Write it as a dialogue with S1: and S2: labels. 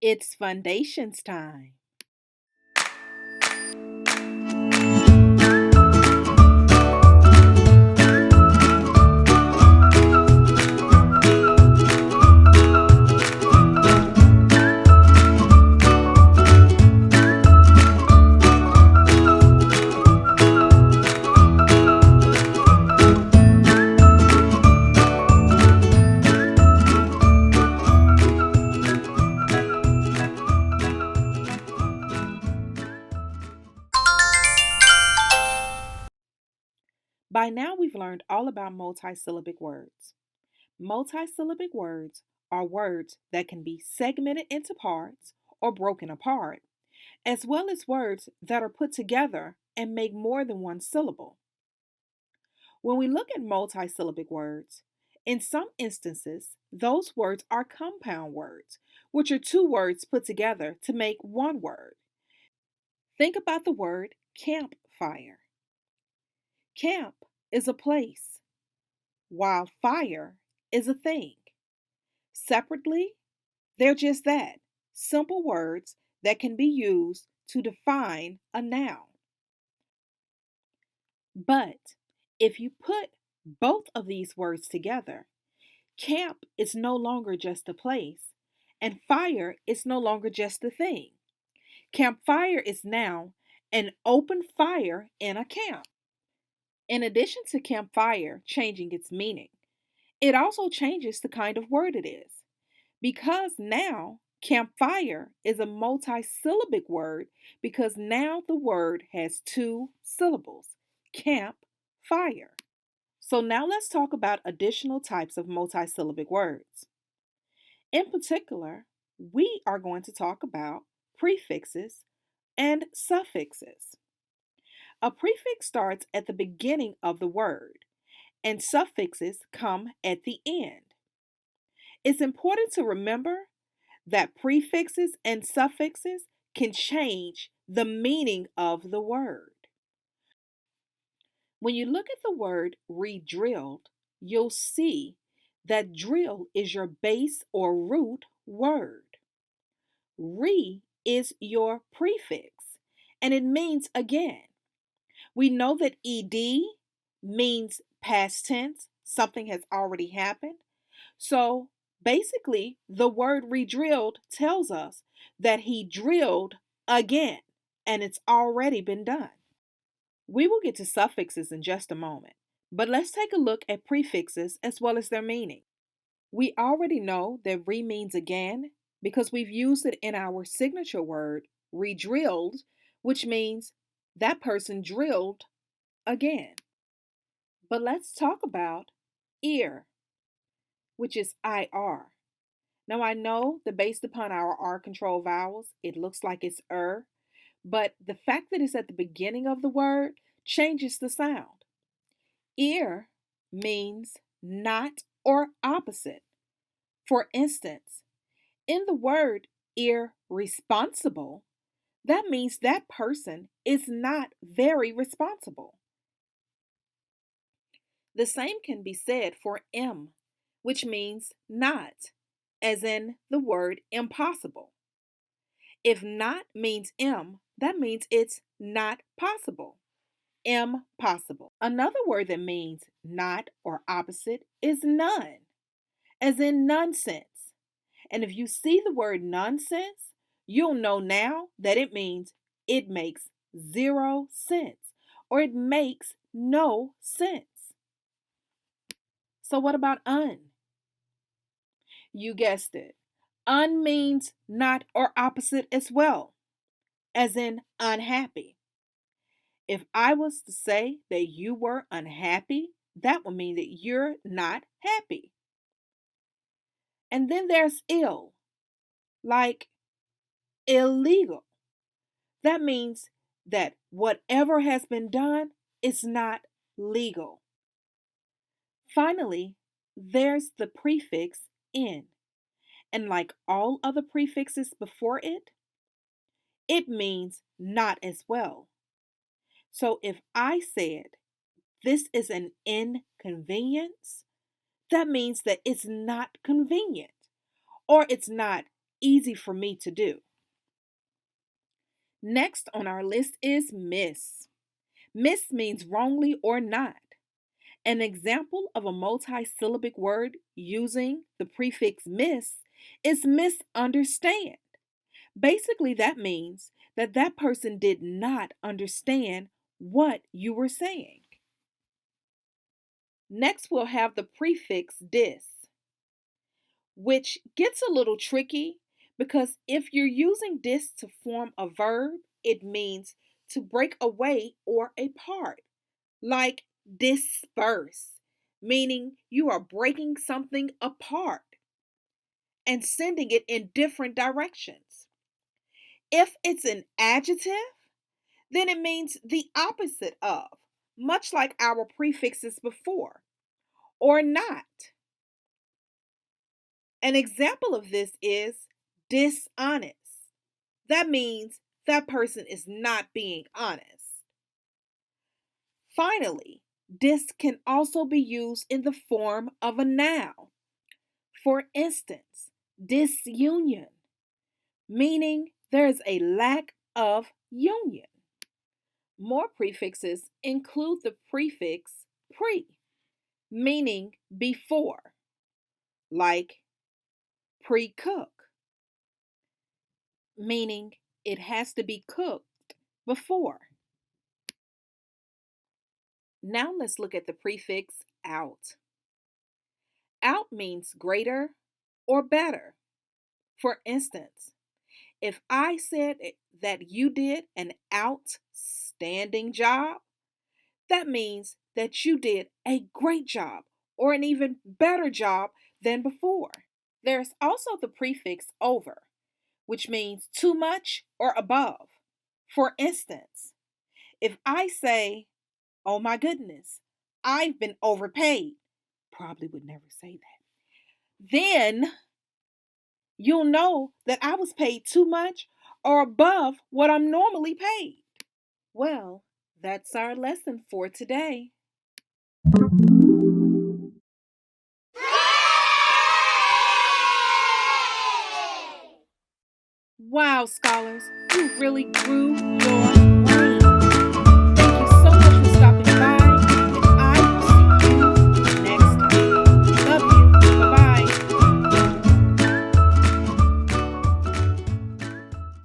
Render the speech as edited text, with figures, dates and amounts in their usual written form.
S1: It's Foundations time. By now, we've learned all about multisyllabic words. Multisyllabic words are words that can be segmented into parts or broken apart, as well as words that are put together and make more than one syllable. When we look at multisyllabic words, in some instances, those words are compound words, which are two words put together to make one word. Think about the word campfire. Camp is a place, while fire is a thing. Separately, they're just that, simple words that can be used to define a noun. But if you put both of these words together, camp is no longer just a place, and fire is no longer just a thing. Campfire is now an open fire in a camp. In addition to campfire changing its meaning, it also changes the kind of word it is. Because now campfire is a multisyllabic word because now the word has two syllables, campfire. So now let's talk about additional types of multisyllabic words. In particular, we are going to talk about prefixes and suffixes. A prefix starts at the beginning of the word, and suffixes come at the end. It's important to remember that prefixes and suffixes can change the meaning of the word. When you look at the word re-drilled, you'll see that drill is your base or root word. Re is your prefix, and it means again. We know that ed means past tense, something has already happened. So basically, the word re-drilled tells us that he drilled again, and it's already been done. We will get to suffixes in just a moment, but let's take a look at prefixes as well as their meaning. We already know that re means again because we've used it in our signature word, re-drilled, which means that person drilled again. But let's talk about ear, which is IR. Now I know that based upon our R control vowels, it looks like it's but the fact that it's at the beginning of the word changes the sound. Ear means not or opposite. For instance, in the word irresponsible, that means that person is not very responsible. The same can be said for im, which means not, as in the word impossible. If not means im, that means it's not possible. Impossible. Another word that means not or opposite is none, as in nonsense. And if you see the word nonsense, you'll know now that it means it makes zero sense or it makes no sense. So, what about un? You guessed it. Un means not or opposite as well, as in unhappy. If I was to say that you were unhappy, that would mean that you're not happy. And then there's ill, like illegal. That means that whatever has been done is not legal. Finally, there's the prefix in. And like all other prefixes before it means not as well. So if I said this is an inconvenience, that means that it's not convenient or it's not easy for me to do. Next on our list is miss. Miss means wrongly or not. An example of a multisyllabic word using the prefix miss is misunderstand. Basically, that means that that person did not understand what you were saying. Next, we'll have the prefix dis, which gets a little tricky because if you're using dis to form a verb, it means to break away or apart, like disperse, meaning you are breaking something apart and sending it in different directions. If it's an adjective, then it means the opposite of, much like our prefixes before, or not. An example of this is dishonest. That means that person is not being honest. Finally, dis can also be used in the form of a noun. For instance, disunion, meaning there is a lack of union. More prefixes include the prefix pre, meaning before, like pre-cook, meaning it has to be cooked before. Now let's look at the prefix out. Out means greater or better. For instance, if I said that you did an outstanding job, that means that you did a great job or an even better job than before. There's also the prefix over, which means too much or above. For instance, if I say, oh my goodness, I've been overpaid, probably would never say that, then you'll know that I was paid too much or above what I'm normally paid. Well, that's our lesson for today. Wow, scholars, you really grew your